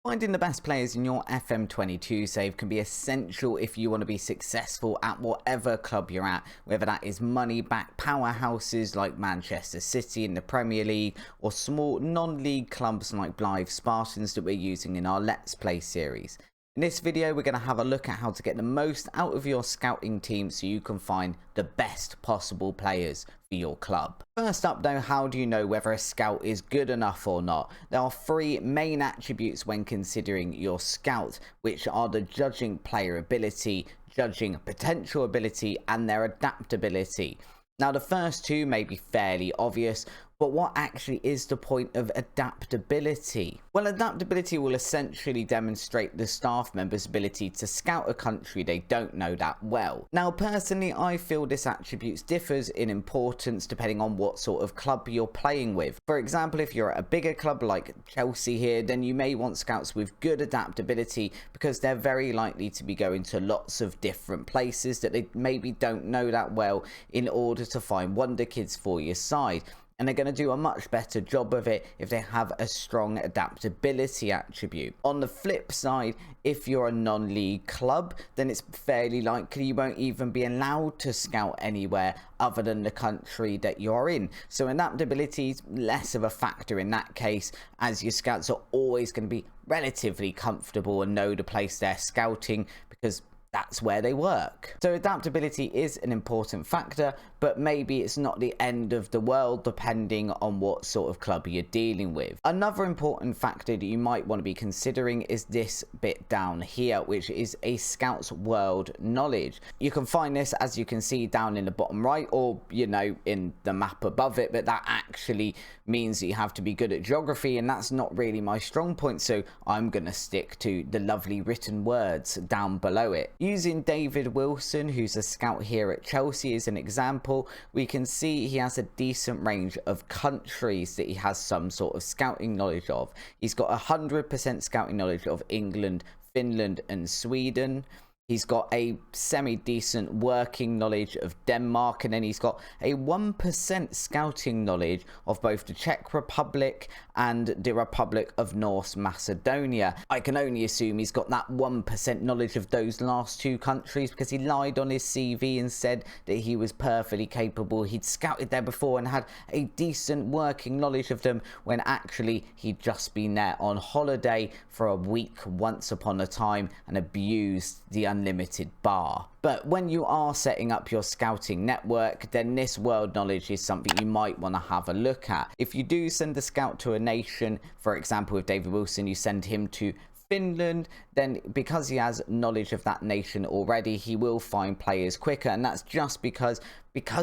Finding the best players in your FM22 save can be essential if you want to be successful at whatever club you're at, whether that is money-backed powerhouses like Manchester City in the Premier League or small non-league clubs like Blythe Spartans that we're using in our Let's Play series. In this video, we're going to have a look at how to get the most out of your scouting team so you can find the best possible players for your club. First up though, how do you know whether a scout is good enough or not? There are three main attributes when considering your scout, which are the judging player ability, judging potential ability, and their adaptability. Now the first two may be fairly obvious, but what actually is the point of adaptability? Well, adaptability will essentially demonstrate the staff member's ability to scout a country they don't know that well. Now, personally, I feel this attribute differs in importance depending on what sort of club you're playing with. For example, if you're at a bigger club like Chelsea here, then you may want scouts with good adaptability because they're very likely to be going to lots of different places that they maybe don't know that well in order to find wonder kids for your side. And they're going to do a much better job of it if they have a strong adaptability attribute. On the flip side, if you're a non-league club, then it's fairly likely you won't even be allowed to scout anywhere other than the country that you're in. So adaptability is less of a factor in that case, as your scouts are always going to be relatively comfortable and know the place they're scouting because that's where they work. So adaptability is an important factor, but maybe it's not the end of the world depending on what sort of club you're dealing with. Another important factor that you might want to be considering is this bit down here, which is a scout's world knowledge. You can find this, as you can see, down in the bottom right, or in the map above it, but that actually means that you have to be good at geography, and that's not really my strong point, so I'm gonna stick to the lovely written words down below it. Using David Wilson, who's a scout here at Chelsea, as an example, we can see he has a decent range of countries that he has some sort of scouting knowledge of. He's got 100% scouting knowledge of England, Finland and Sweden. He's got a semi-decent working knowledge of Denmark, and then he's got a 1% scouting knowledge of both the Czech Republic and the Republic of North Macedonia. I can only assume he's got that 1% knowledge of those last two countries because he lied on his CV and said that he was perfectly capable. He'd scouted there before and had a decent working knowledge of them, when actually he'd just been there on holiday for a week once upon a time and abused the unlimited bar. But when you are setting up your scouting network, then this world knowledge is something you might want to have a look at. If you do send a scout to a nation, for example with David Wilson, you send him to Finland, then because he has knowledge of that nation already, he will find players quicker, and that's just because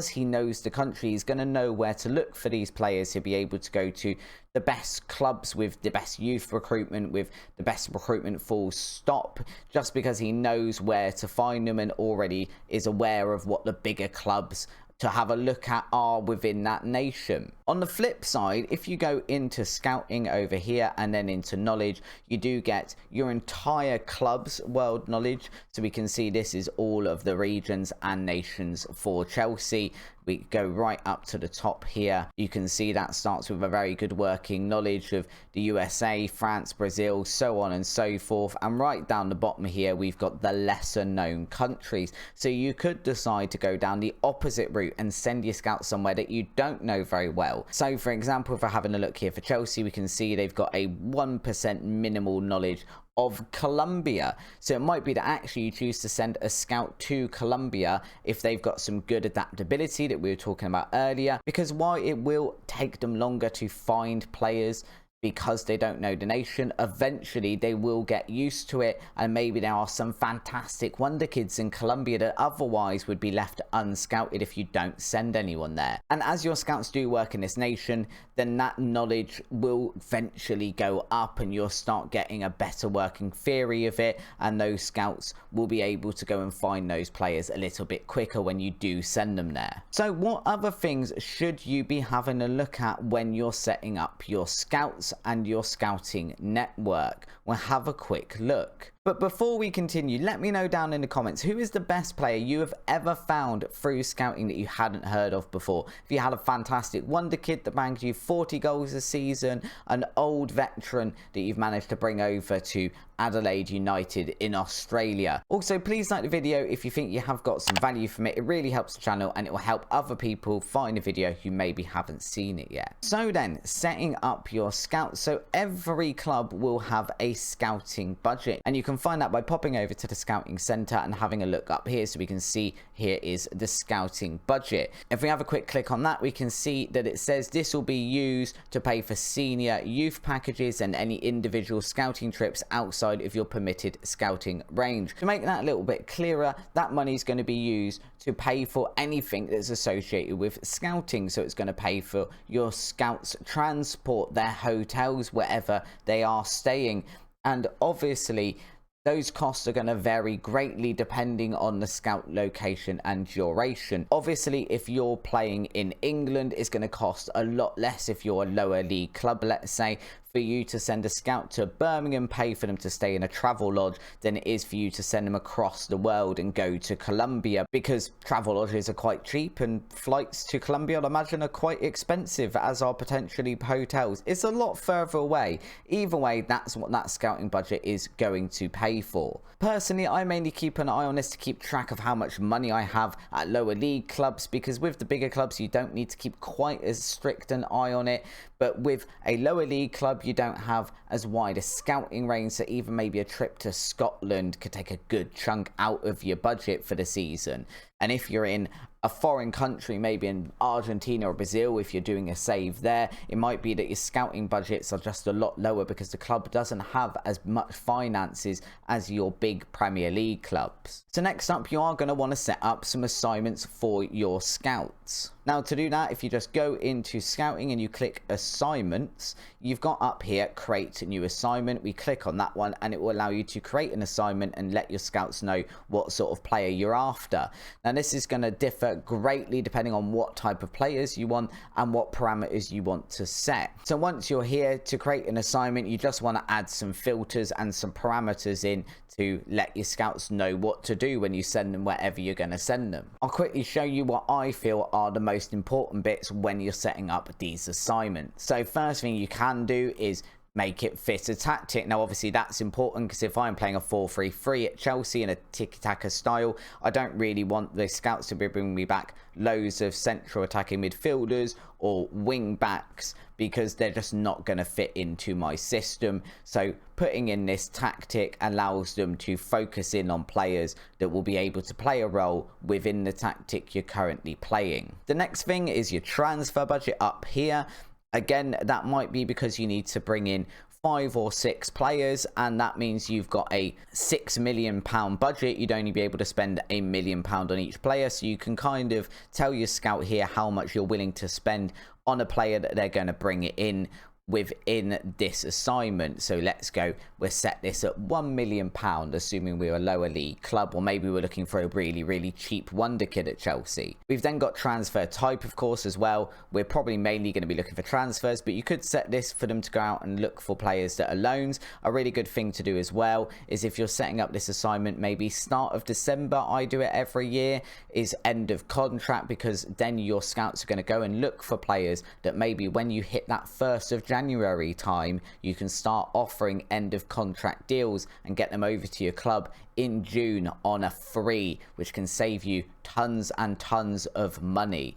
he knows the country. He's going to know where to look for these players. He'll be able to go to the best clubs with the best youth recruitment, with the best recruitment full stop, just because he knows where to find them and already is aware of what the bigger clubs to have a look at are within that nation. On the flip side, if you go into scouting over here and then into knowledge, you do get your entire club's world knowledge. So we can see this is all of the regions and nations for Chelsea. We go right up to the top here. You can see that starts with a very good working knowledge of the USA, France, Brazil, so on and so forth. And right down the bottom here, we've got the lesser known countries. So you could decide to go down the opposite route and send your scouts somewhere that you don't know very well. So for example, if we're having a look here for Chelsea, we can see they've got a 1% minimal knowledge of Colombia. So it might be that actually you choose to send a scout to Colombia if they've got some good adaptability that we were talking about earlier, because while it will take them longer to find players because they don't know the nation, eventually they will get used to it, and maybe there are some fantastic wonder kids in Colombia that otherwise would be left unscouted if you don't send anyone there. And as your scouts do work in this nation, then that knowledge will eventually go up and you'll start getting a better working theory of it, and those scouts will be able to go and find those players a little bit quicker when you do send them there. So what other things should you be having a look at when you're setting up your scouts and your scouting network? Well, have a quick look. But before we continue, let me know down in the comments, who is the best player you have ever found through scouting that you hadn't heard of before? If you had a fantastic wonder kid that bagged you 40 goals a season, an old veteran that you've managed to bring over to Adelaide United in Australia. Also, please like the video if you think you have got some value from it. It really helps the channel and it will help other people find a video who maybe haven't seen it yet. So then, setting up your scouts. So every club will have a scouting budget, and you can find that by popping over to the scouting centre and having a look up here, so we can see here is the scouting budget. If we have a quick click on that, we can see that it says this will be used to pay for senior youth packages and any individual scouting trips outside of your permitted scouting range. To make that a little bit clearer, that money is going to be used to pay for anything that's associated with scouting. So it's going to pay for your scouts' transport, their hotels, wherever they are staying, and obviously those costs are going to vary greatly depending on the scout location and duration. Obviously, if you're playing in England, it's going to cost a lot less if you're a lower league club, let's say, for you to send a scout to Birmingham, pay for them to stay in a travel lodge, than it is for you to send them across the world and go to Colombia, because travel lodges are quite cheap and flights to Colombia, I'd imagine, are quite expensive, as are potentially hotels. It's a lot further away. Either way, that's what that scouting budget is going to pay for. Personally, I mainly keep an eye on this to keep track of how much money I have at lower league clubs, because with the bigger clubs you don't need to keep quite as strict an eye on it, but with a lower league club you don't have as wide a scouting range, so even maybe a trip to Scotland could take a good chunk out of your budget for the season. And if you're in a foreign country, maybe in Argentina or Brazil, if you're doing a save there, it might be that your scouting budgets are just a lot lower because the club doesn't have as much finances as your big Premier League clubs. So next up, you are going to want to set up some assignments for your scouts. Now, to do that, if you just go into scouting and you click assignments, you've got up here create a new assignment. We click on that one and it will allow you to create an assignment and let your scouts know what sort of player you're after. Now, this is going to differ greatly depending on what type of players you want and what parameters you want to set. So once you're here to create an assignment, you just want to add some filters and some parameters in to let your scouts know what to do when you send them wherever you're going to send them. I'll quickly show you what I feel are the most important bits when you're setting up these assignments. So first thing you can do is make it fit a tactic. Now obviously that's important, because if I'm playing a 4-3-3 at Chelsea in a tiki-taka style, I don't really want the scouts to be bringing me back loads of central attacking midfielders or wing backs, because they're just not going to fit into my system. So putting in this tactic allows them to focus in on players that will be able to play a role within the tactic you're currently playing. The next thing is your transfer budget up here. Again, that might be because you need to bring in 5 or 6 players, and that means you've got a £6 million budget. You'd only be able to spend £1 million on each player, so you can kind of tell your scout here how much you're willing to spend on a player that they're going to bring it in within this assignment. So let's go, we'll set this at £1 million, assuming we're a lower league club, or maybe we're looking for a really cheap wonder kid at Chelsea. We've then got transfer type, of course, as well. We're probably mainly going to be looking for transfers, but you could set this for them to go out and look for players that are loans. A really good thing to do as well is, if you're setting up this assignment maybe start of December, I do it every year, is end of contract, because then your scouts are going to go and look for players that maybe when you hit that 1st of January time, you can start offering end of contract deals and get them over to your club in June on a free, which can save you tons and tons of money.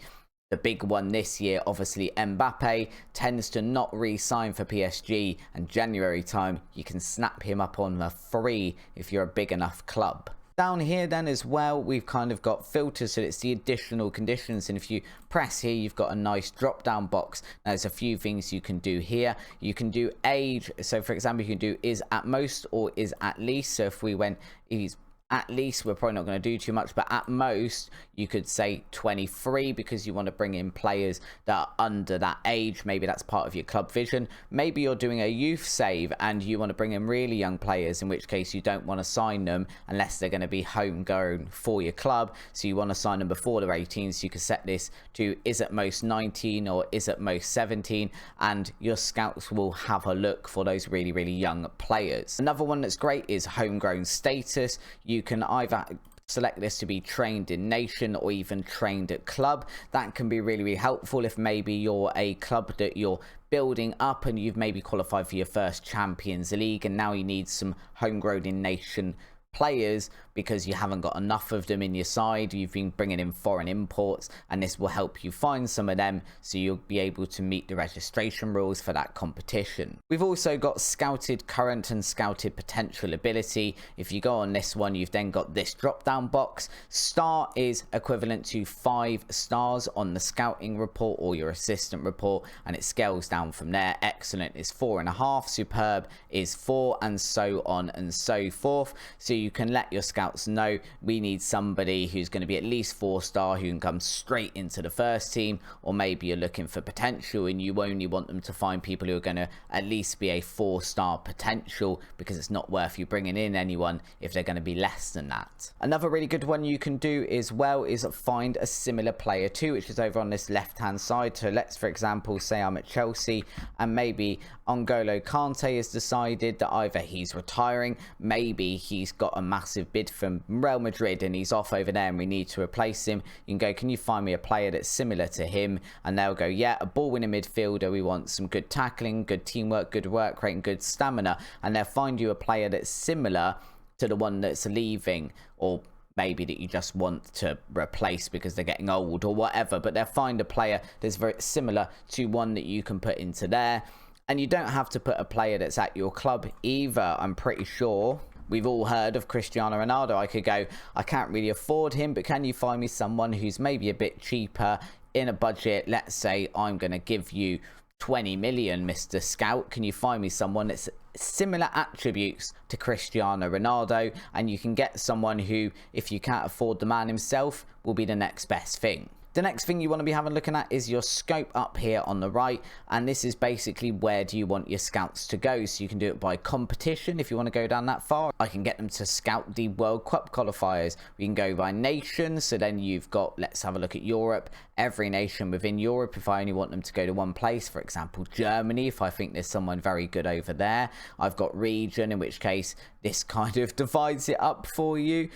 The big one this year, obviously, Mbappe tends to not re-sign for PSG, and January time you can snap him up on a free if you're a big enough club. Down here then as well, we've kind of got filters, so it's the additional conditions, and if you press here, you've got a nice drop down box. Now, there's a few things you can do here. You can do age, so for example you can do is at most or is at least. So if we went, he's at least. We're probably not going to do too much, but at most you could say 23, because you want to bring in players that are under that age. Maybe that's part of your club vision. Maybe you're doing a youth save and you want to bring in really young players, in which case you don't want to sign them unless they're going to be homegrown for your club. So you want to sign them before they're 18. So you can set this to is at most 19 or is at most 17, and your scouts will have a look for those really, really young players. Another one that's great is homegrown status. You can either select this to be trained in nation or even trained at club. That can be really, really helpful if maybe you're a club that you're building up and you've maybe qualified for your first Champions League, and now you need some homegrown in nation players because you haven't got enough of them in your side. You've been bringing in foreign imports, and this will help you find some of them, so you'll be able to meet the registration rules for that competition. We've also got scouted current and scouted potential ability. If you go on this one, you've then got this drop down box. Star is equivalent to 5 stars on the scouting report or your assistant report, and it scales down from there. Excellent is 4.5, superb is 4, and so on and so forth. So you can let your scouts know we need somebody who's going to be at least 4-star, who can come straight into the first team, or maybe you're looking for potential and you only want them to find people who are going to at least be a 4-star potential, because it's not worth you bringing in anyone if they're going to be less than that. Another really good one you can do as well is find a similar player to, which is over on this left hand side. So let's, for example, say I'm at Chelsea and maybe N'Golo Kante has decided that either he's retiring, maybe he's got a massive bid from Real Madrid and he's off over there and we need to replace him. You can go, can you find me a player that's similar to him? And they'll go, yeah, a ball winning midfielder, we want some good tackling, good teamwork, good work rate and good stamina. And they'll find you a player that's similar to the one that's leaving, or maybe that you just want to replace because they're getting old or whatever, but they'll find a player that's very similar to one that you can put into there. And you don't have to put a player that's at your club either. I'm pretty sure we've all heard of Cristiano Ronaldo. I could go, I can't really afford him, but can you find me someone who's maybe a bit cheaper in a budget? Let's say I'm going to give you 20 million, Mr. Scout. Can you find me someone that's similar attributes to Cristiano Ronaldo? And you can get someone who, if you can't afford the man himself, will be the next best thing. The next thing you want to be having a looking at is your scope up here on the right, and this is basically where do you want your scouts to go. So you can do it by competition if you want to go down that far. I can get them to scout the World Cup qualifiers. We can go by nation, so then you've got, let's have a look at Europe. Every nation within Europe, if I only want them to go to one place, for example Germany, if I think there's someone very good over there. I've got region, in which case this kind of divides it up for you.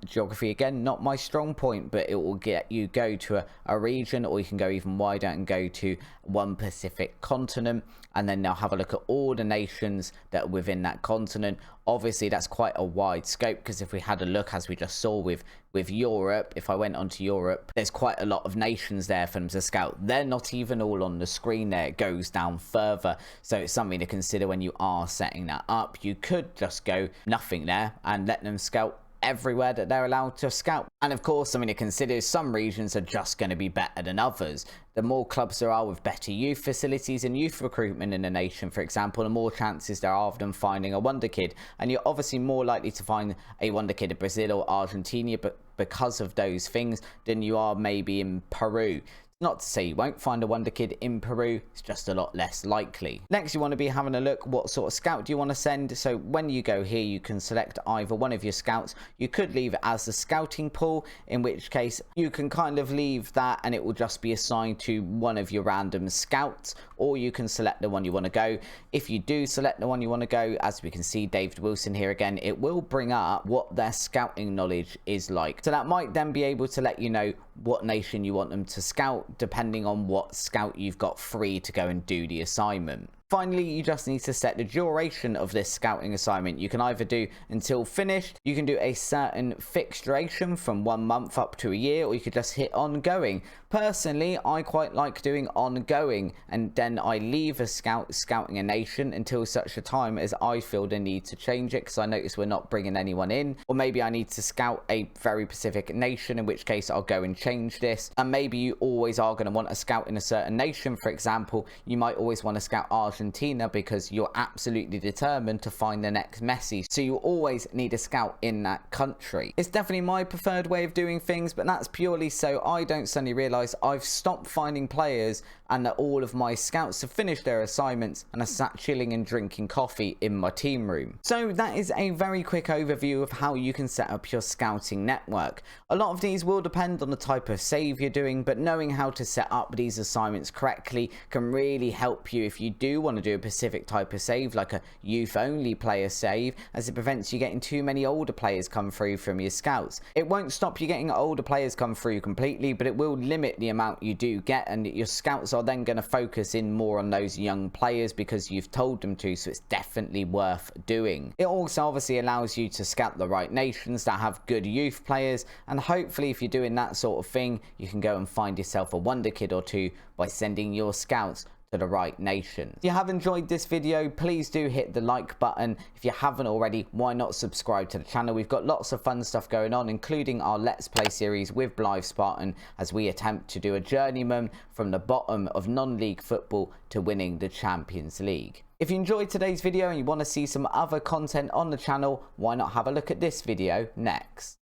Geography, again, not my strong point, but it will get you go to a region, or you can go even wider and go to one Pacific continent, and then now have a look at all the nations that are within that continent. Obviously that's quite a wide scope, because if we had a look, as we just saw with Europe, if I went onto Europe, there's quite a lot of nations there for them to scout. They're not even all on the screen there, it goes down further. So it's something to consider when you are setting that up. You could just go nothing there and let them scout everywhere that they're allowed to scout. And of course, something to consider is some regions are just going to be better than others. The more clubs there are with better youth facilities and youth recruitment in a nation, for example, the more chances there are of them finding a wonder kid. And you're obviously more likely to find a wonder kid in Brazil or Argentina, but because of those things, than you are maybe in Peru. Not to say you won't find a wonder kid in Peru, it's just a lot less likely. Next, you want to be having a look what sort of scout do you want to send. So when you go here, you can select either one of your scouts. You could leave it as the scouting pool, in which case you can kind of leave that and it will just be assigned to one of your random scouts, or you can select the one you want to go. If you do select the one you want to go, as we can see David Wilson here again, it will bring up what their scouting knowledge is like. So that might then be able to let you know what nation you want them to scout, depending on what scout you've got free to go and do the assignment. Finally, you just need to set the duration of this scouting assignment. You can either do until finished, you can do a certain fixed duration from 1 month up to a year, or you could just hit ongoing. Personally, I quite like doing ongoing, and then I leave a scout scouting a nation until such a time as I feel the need to change it, because I notice we're not bringing anyone in, or maybe I need to scout a very specific nation, in which case I'll go and change this. And maybe you always are going to want a scout in a certain nation. For example, you might always want to scout Argentina Argentina because you're absolutely determined to find the next Messi, so you always need a scout in that country. It's definitely my preferred way of doing things, but that's purely so I don't suddenly realise I've stopped finding players and that all of my scouts have finished their assignments and are sat chilling and drinking coffee in my team room. So that is a very quick overview of how you can set up your scouting network. A lot of these will depend on the type of save you're doing, but knowing how to set up these assignments correctly can really help you if you do want to do a specific type of save, like a youth only player save, as it prevents you getting too many older players come through from your scouts. It won't stop you getting older players come through completely, but it will limit the amount you do get, and your scouts are then going to focus in more on those young players because you've told them to, so it's definitely worth doing. It also obviously allows you to scout the right nations that have good youth players, and hopefully if you're doing that sort of thing, you can go and find yourself a wonder kid or two by sending your scouts to the right nation. If you have enjoyed this video, please do hit the like button. If you haven't already, why not subscribe to the channel? We've got lots of fun stuff going on, including our Let's Play series with Blythe Spartan, as we attempt to do a journeyman from the bottom of non-league football to winning the Champions League. If you enjoyed today's video and you want to see some other content on the channel, why not have a look at this video next?